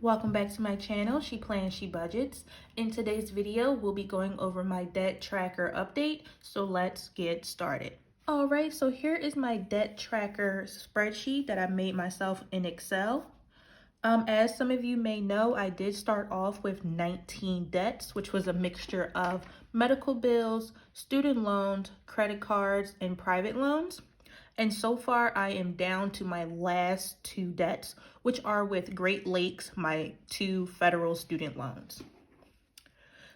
Welcome back to my channel, She Plans, She Budgets. In today's video, we'll be going over my debt tracker update, so let's get started. Alright, so here is my debt tracker spreadsheet that I made myself in Excel. As some of you may know, I did start off with 19 debts, which was a mixture of medical bills, student loans, credit cards, and private loans. And so far, I am down to my last two debts, which are with Great Lakes, my two federal student loans.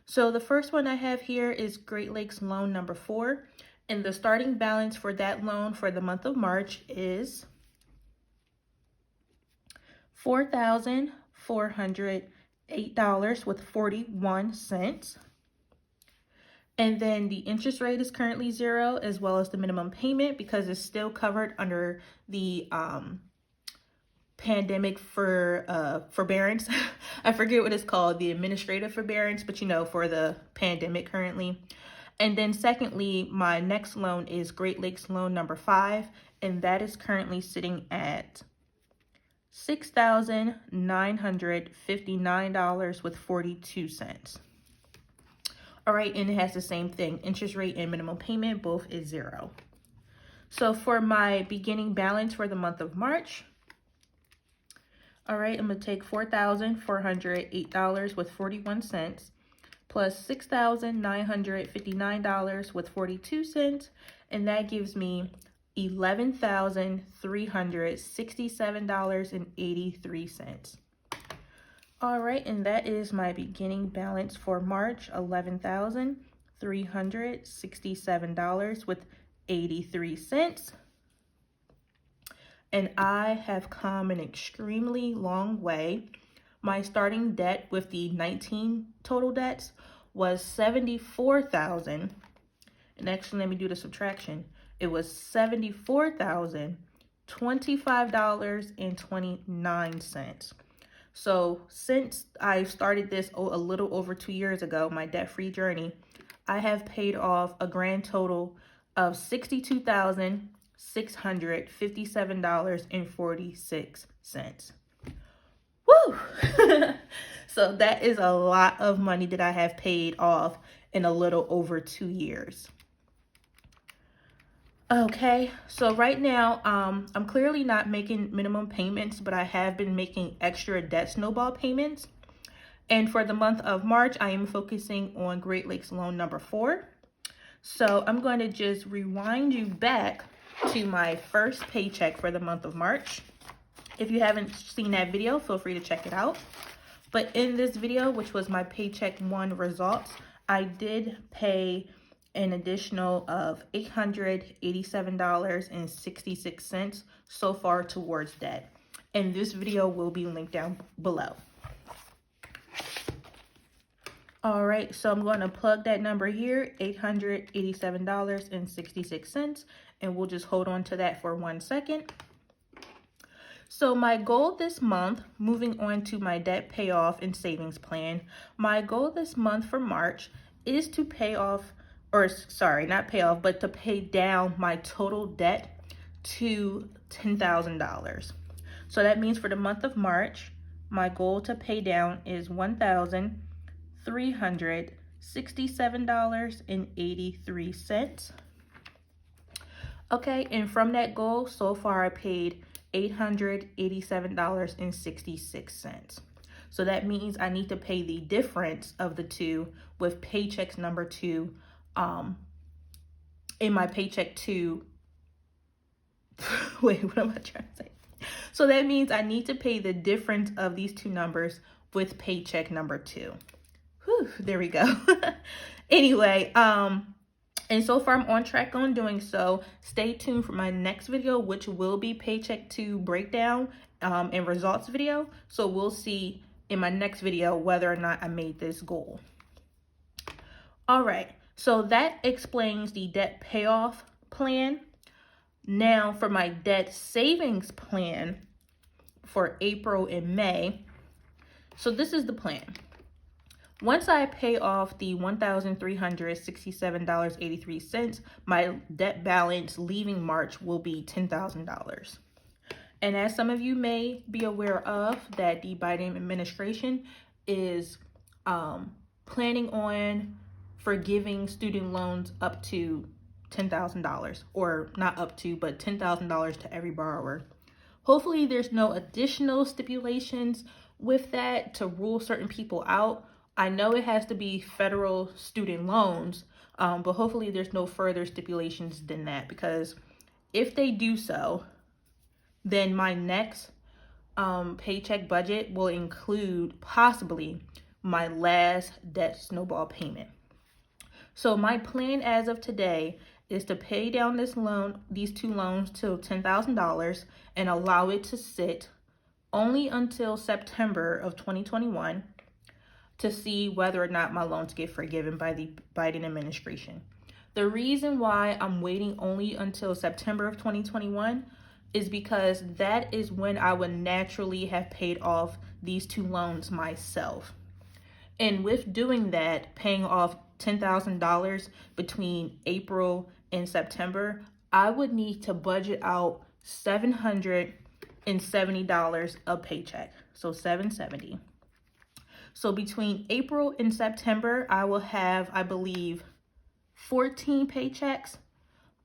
So the first one I have here is Great Lakes loan number 4. And the starting balance for that loan for the month of March is $4,408.41. And then the interest rate is currently 0, as well as the minimum payment, because it's still covered under the pandemic forbearance. I forget what it's called, the administrative forbearance, but for the pandemic currently. And then secondly, my next loan is Great Lakes loan number 5, and that is currently sitting at $6,959.42. All right, and it has the same thing. Interest rate and minimum payment, both is 0. So for my beginning balance for the month of March, all right, I'm going to take $4,408.41 plus $6,959.42, and that gives me $11,367.83. All right, and that is my beginning balance for March, $11,367.83. And I have come an extremely long way. My starting debt with the 19 total debts was $74,000. And actually, let me do the subtraction. It was $74,025.29. So since I started this a little over 2 years ago, my debt-free journey, I have paid off a grand total of $62,657.46. Woo! So that is a lot of money that I have paid off in a little over 2 years. Okay, so right now, I'm clearly not making minimum payments, but I have been making extra debt snowball payments. And for the month of March, I am focusing on Great Lakes loan number 4. So I'm going to just rewind you back to my first paycheck for the month of March. If you haven't seen that video, feel free to check it out. But in this video, which was my paycheck 1 results, I did pay an additional of $887.66 so far towards debt. And this video will be linked down below. All right, so I'm going to plug that number here, $887.66, and we'll just hold on to that for 1 second. So my goal this month, moving on to my debt payoff and savings plan, my goal this month for March is to pay off, or sorry, not pay off, but to pay down my total debt to $10,000. So that means for the month of March, my goal to pay down is $1,367.83. Okay, and from that goal, so far I paid $887.66. So that means I need to pay the difference of the two with paychecks number 2 in my paycheck 2. Wait, what am I trying to say? So that means I need to pay the difference of these two numbers with paycheck number 2. Whew, there we go. Anyway, and so far I'm on track on doing so. Stay tuned for my next video, which will be paycheck 2 breakdown and results video. So we'll see in my next video whether or not I made this goal. All right, so that explains the debt payoff plan. Now for my debt savings plan for April and May. So this is the plan. Once I pay off the $1,367.83, my debt balance leaving March will be $10,000. And as some of you may be aware of, that the Biden administration is planning on forgiving student loans up to $10,000, or not up to, but $10,000 to every borrower. Hopefully there's no additional stipulations with that to rule certain people out. I know it has to be federal student loans, but hopefully there's no further stipulations than that, because if they do so, then my next paycheck budget will include possibly my last debt snowball payment. So my plan as of today is to pay down these two loans to $10,000 and allow it to sit only until September of 2021 to see whether or not my loans get forgiven by the Biden administration. The reason why I'm waiting only until September of 2021 is because that is when I would naturally have paid off these two loans myself. And with doing that, paying off $10,000 between April and September, I would need to budget out $770 a paycheck. So $770. So between April and September, I will have, I believe, 14 paychecks.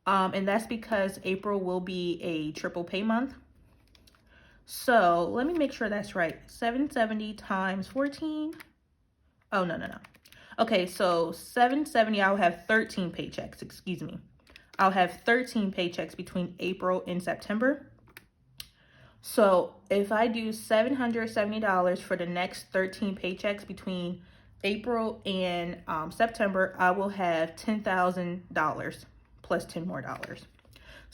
And that's because April will be a triple pay month. So let me make sure that's right. 770 times 14. Oh, no. Okay, so 770, I'll have 13 paychecks, excuse me. I'll have 13 paychecks between April and September. So if I do $770 for the next 13 paychecks between April and September, I will have $10,000 plus 10 more dollars.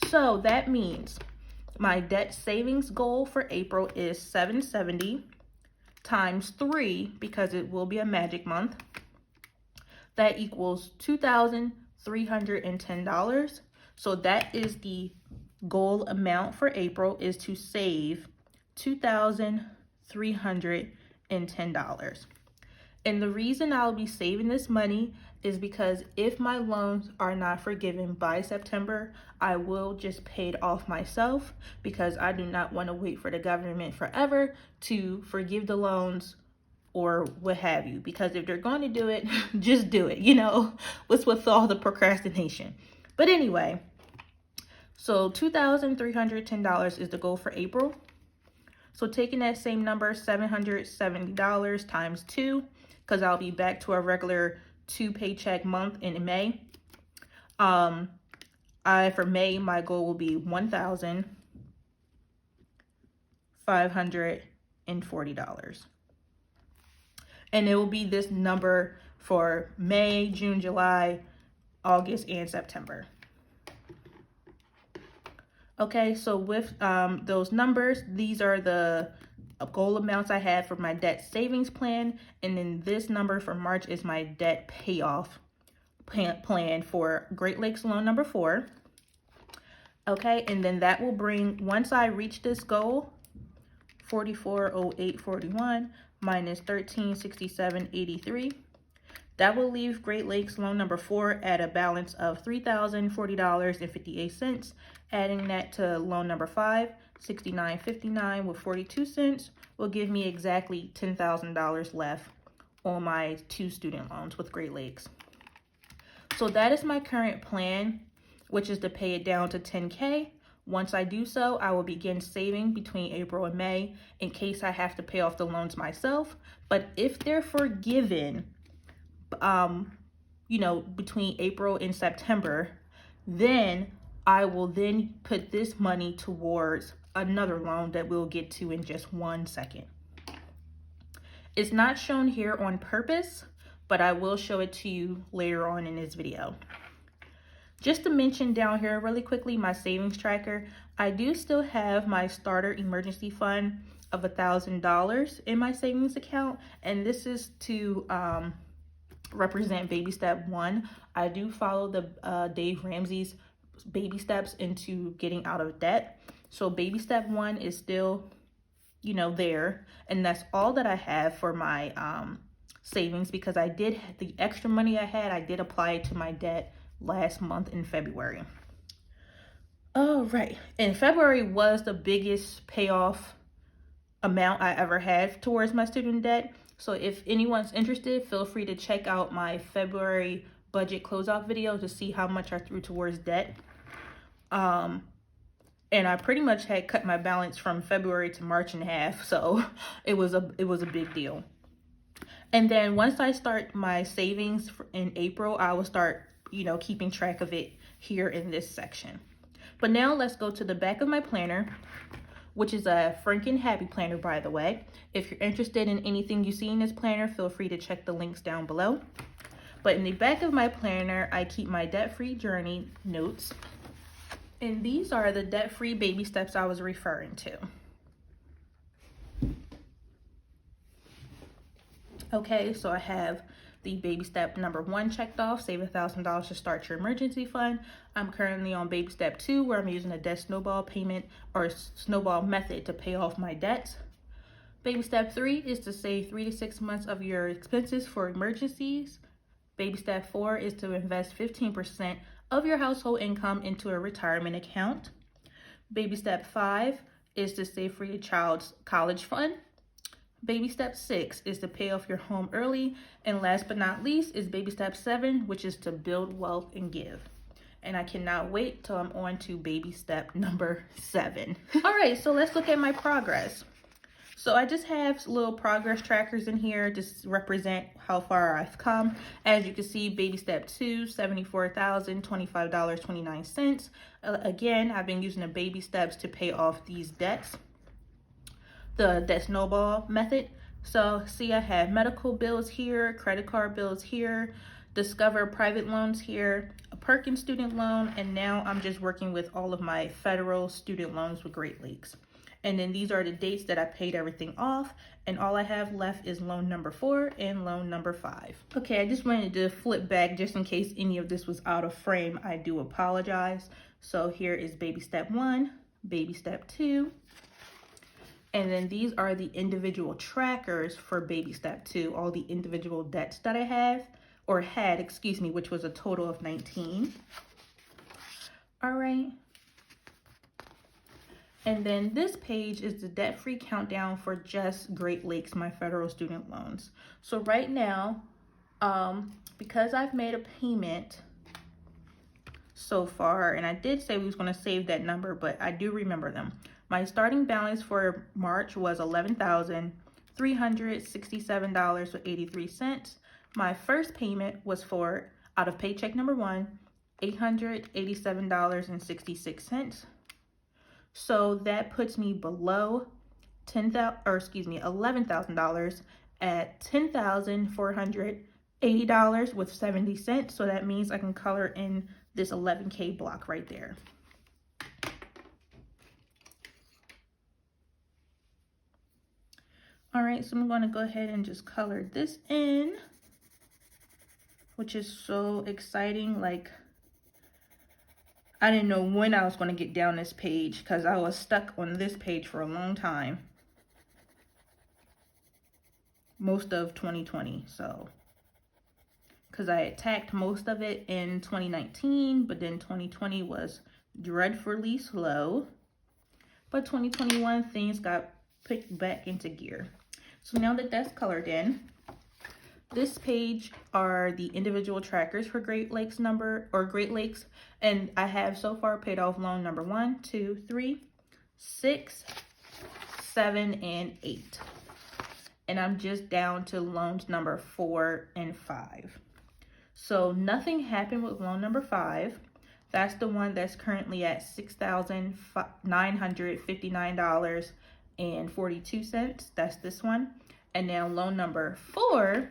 So that means my debt savings goal for April is $770 times 3, because it will be a magic month. That equals $2,310. So that is the goal amount for April, is to save $2,310. And the reason I'll be saving this money is because if my loans are not forgiven by September, I will just pay it off myself, because I do not want to wait for the government forever to forgive the loans or what have you. Because if they're going to do it, just do it, what's with all the procrastination. But anyway, so $2,310 is the goal for April. So taking that same number, $770 times 2, because I'll be back to a regular 2 paycheck month in May. For May, my goal will be $1,540. And it will be this number for May, June, July, August, and September. Okay, so with those numbers, these are the goal amounts I had for my debt savings plan. And then this number for March is my debt payoff plan for Great Lakes loan number 4. Okay, and then that will bring, once I reach this goal, 440841 minus 1367.83, that will leave Great Lakes loan number 4 at a balance of $3,040.58. Adding that to loan number 5, $69.59 with 42 cents, will give me exactly $10,000 left on my 2 student loans with Great Lakes. So that is my current plan, which is to pay it down to $10K. Once I do so, I will begin saving between April and May in case I have to pay off the loans myself. But if they're forgiven, between April and September, then I will then put this money towards another loan that we'll get to in just 1 second. It's not shown here on purpose, but I will show it to you later on in this video. Just to mention down here really quickly, my savings tracker, I do still have my starter emergency fund of $1,000 in my savings account, and this is to represent baby step 1. I do follow the Dave Ramsey's baby steps into getting out of debt. So baby step 1 is still, there, and that's all that I have for my savings, because I did, the extra money I had, I did apply it to my debt last month in February. Oh, right. And February was the biggest payoff amount I ever had towards my student debt. So if anyone's interested, feel free to check out my February budget closeout video to see how much I threw towards debt. And I pretty much had cut my balance from February to March in half, so it was a big deal. And then once I start my savings in April, I will start, keeping track of it here in this section. But now let's go to the back of my planner, which is a Franken Happy Planner, by the way. If you're interested in anything you see in this planner, feel free to check the links down below. But in the back of my planner, I keep my debt-free journey notes. And these are the debt-free baby steps I was referring to. Okay, so I have the baby step number 1 checked off, save $1,000 to start your emergency fund. I'm currently on baby step 2, where I'm using a debt snowball payment or snowball method to pay off my debts. Baby step 3 is to save 3 to 6 months of your expenses for emergencies. Baby step 4 is to invest 15% of your household income into a retirement account. Baby step 5 is to save for your child's college fund. Baby step 6 is to pay off your home early. And last but not least is baby step 7, which is to build wealth and give. And I cannot wait till I'm on to baby step number 7. All right, so let's look at my progress. So I just have little progress trackers in here to represent how far I've come. As you can see, baby step 2, $74,025.29. Again, I've been using the baby steps to pay off these debts, the debt snowball method. So see, I have medical bills here, credit card bills here, Discover private loans here, a Perkins student loan, and now I'm just working with all of my federal student loans with Great Lakes. And then these are the dates that I paid everything off. And all I have left is loan number 4 and loan number 5. Okay, I just wanted to flip back just in case any of this was out of frame. I do apologize. So here is baby step 1, baby step 2. And then these are the individual trackers for baby step 2, all the individual debts that I have, or had, excuse me, which was a total of 19. All right. And then this page is the debt-free countdown for just Great Lakes, my federal student loans. So right now, because I've made a payment so far, and I did say we was going to save that number, but I do remember them. My starting balance for March was $11,367.83. My first payment was for, out of paycheck number 1, $887.66. So that puts me below $11,000 at $10,480 with 70 cents. So that means I can color in this 11K block right there. All right, so I'm going to go ahead and just color this in, which is so exciting. Like, I didn't know when I was going to get down this page because I was stuck on this page for a long time. Most of 2020, so. Because I attacked most of it in 2019, but then 2020 was dreadfully slow. But 2021, things got picked back into gear. So now that that's colored in, this page are the individual trackers for Great Lakes, and I have so far paid off loan number 1, 2, 3, 6, 7, and 8. And I'm just down to loans number 4 and 5. So nothing happened with loan number 5. That's the one that's currently at $6,959.42. That's this one. And now loan number 4,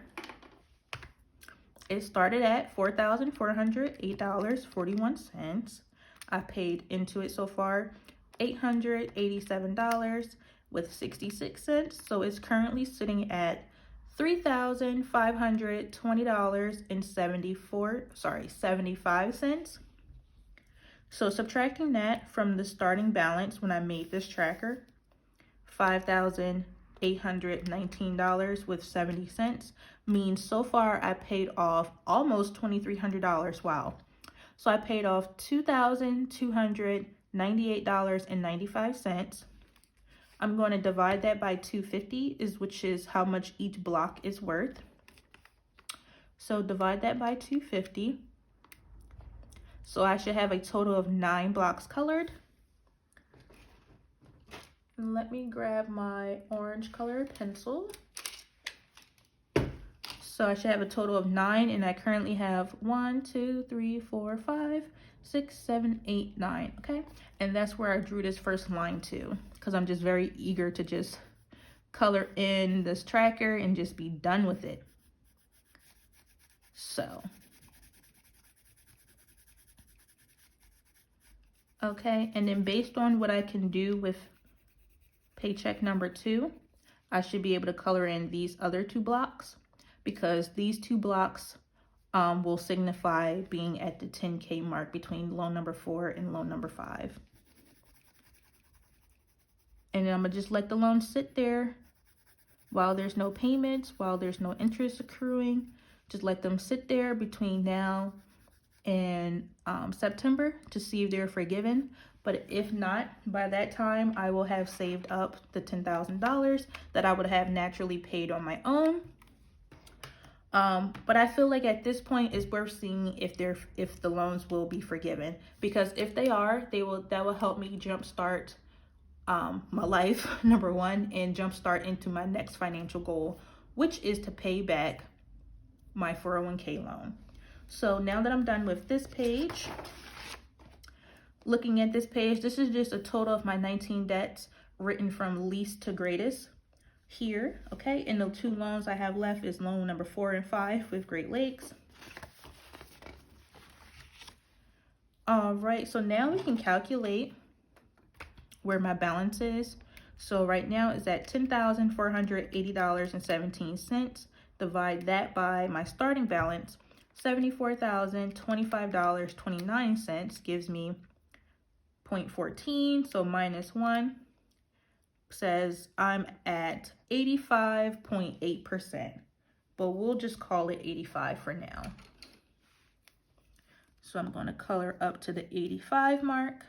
it started at $4,408.41. I paid into it so far $887 with 66 cents. So it's currently sitting at $3,520.75 So subtracting that from the starting balance when I made this tracker, $5,819 with 70 cents, means so far I paid off almost $2,300. Wow. So I paid off $2,200 $98.95. I'm going to divide that by 250, which is how much each block is worth. So divide that by 250. So I should have a total of 9 blocks colored. And let me grab my orange colored pencil. So I should have a total of 9, and I currently have 1, 2, 3, 4, 5, 6, 7, 8, 9, okay? And that's where I drew this first line to, because I'm just very eager to just color in this tracker and just be done with it. So, okay, and then based on what I can do with paycheck number 2, I should be able to color in these other 2 blocks, because these 2 blocks will signify being at the 10K mark between loan number 4 and loan number 5. And then I'm gonna just let the loan sit there while there's no payments, while there's no interest accruing. Just let them sit there between now and September to see if they're forgiven. But if not, by that time, I will have saved up the $10,000 that I would have naturally paid on my own. But I feel like at this point it's worth seeing if the loans will be forgiven, because if they are, that will help me jumpstart my life, number 1, and jumpstart into my next financial goal, which is to pay back my 401k loan. So now that I'm done with this page, looking at this page, this is just a total of my 19 debts written from least to greatest here, okay? And the 2 loans I have left is loan number 4 and 5 with Great Lakes. All right, so now we can calculate where my balance is. So right now it's at $10,480.17. Divide that by my starting balance, $74,025.29, gives me 0.14. So minus 1 says I'm at 85.8%, but we'll just call it 85 for now. So I'm going to color up to the 85 mark.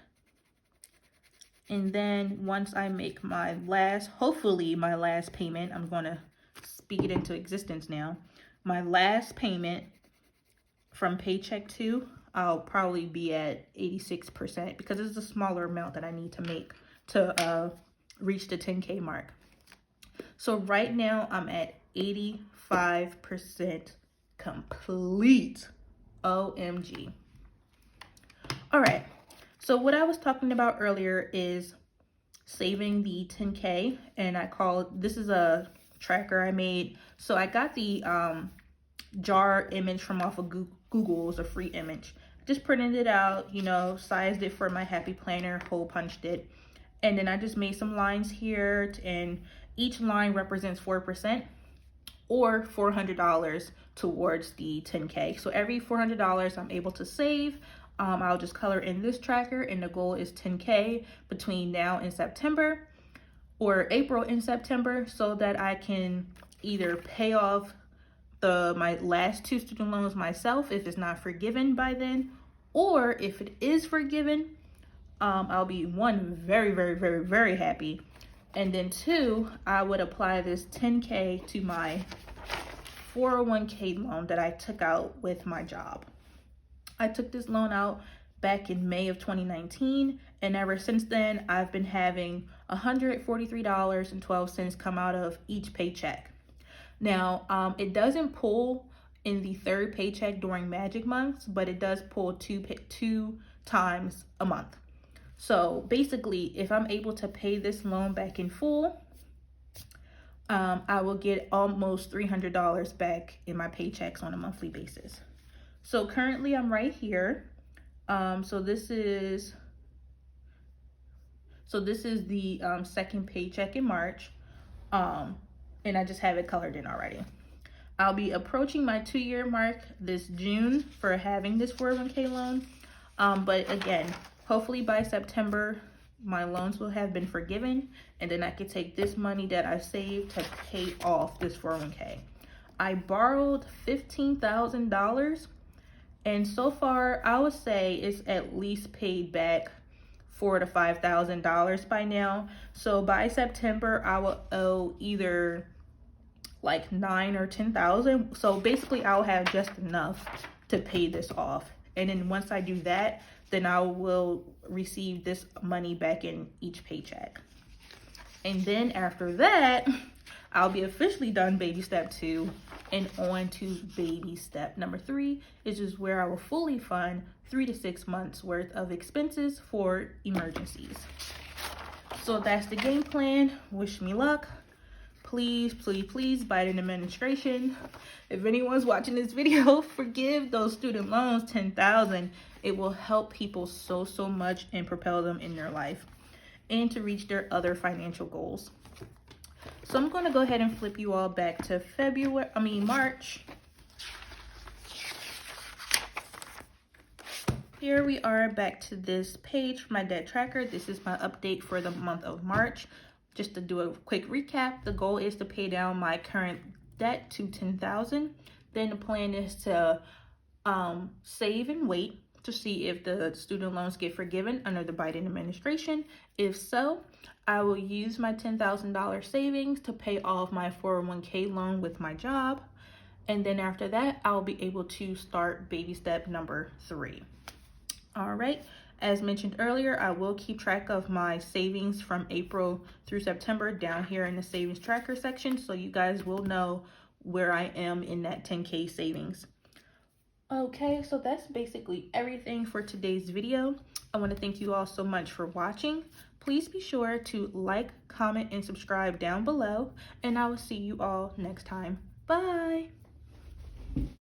And then once I make my last, hopefully my last payment, I'm going to speak it into existence now. My last payment from paycheck 2, I'll probably be at 86%, because it's a smaller amount that I need to make to reach the 10K mark. So right now I'm at 85% complete. OMG. All right. So what I was talking about earlier is saving the 10K, and this is a tracker I made. So I got the jar image from off of Google. It was a free image. Just printed it out, sized it for my happy planner, hole punched it. And then I just made some lines here, and each line represents 4% or $400 towards the 10K. So every $400 I'm able to save, I'll just color in this tracker, and the goal is 10K between now and September, or April and September, so that I can either pay off my last 2 student loans myself if it's not forgiven by then, or if it is forgiven, I'll be 1, very, very, very, very happy. And then 2, I would apply this 10K to my 401k loan that I took out with my job. I took this loan out back in May of 2019, and ever since then, I've been having $143.12 come out of each paycheck. Now, it doesn't pull in the 3rd paycheck during magic months, but it does pull 2 times a month. So basically, if I'm able to pay this loan back in full, I will get almost $300 back in my paychecks on a monthly basis. So currently I'm right here. So this is the 2nd paycheck in March. And I just have it colored in already. I'll be approaching my 2-year mark this June for having this 401k loan. But again, hopefully by September, my loans will have been forgiven, and then I can take this money that I saved to pay off this 401k. I borrowed $15,000, and so far I would say it's at least paid back $4,000 to $5,000 by now. So by September, I will owe either like 9 or 10,000. So basically I'll have just enough to pay this off. And then once I do that, then I will receive this money back in each paycheck. And then after that, I'll be officially done baby step 2 and on to baby step number 3, which is where I will fully fund 3 to 6 months worth of expenses for emergencies. So that's the game plan. Wish me luck. Please, please, please, Biden administration, if anyone's watching this video, forgive those student loans, $10,000. It will help people so much and propel them in their life and to reach their other financial goals. So I'm going to go ahead and flip you all back to March. Here we are back to this page for my debt tracker. This is my update for the month of March. Just to do a quick recap, the goal is to pay down my current debt to $10,000. Then the plan is to save and wait to see if the student loans get forgiven under the Biden administration. If so, I will use my $10,000 savings to pay off my 401k loan with my job. And then after that, I'll be able to start baby step number 3. All right. As mentioned earlier, I will keep track of my savings from April through September down here in the savings tracker section, so you guys will know where I am in that 10K savings. Okay, so that's basically everything for today's video. I want to thank you all so much for watching. Please be sure to like, comment, and subscribe down below, and I will see you all next time. Bye!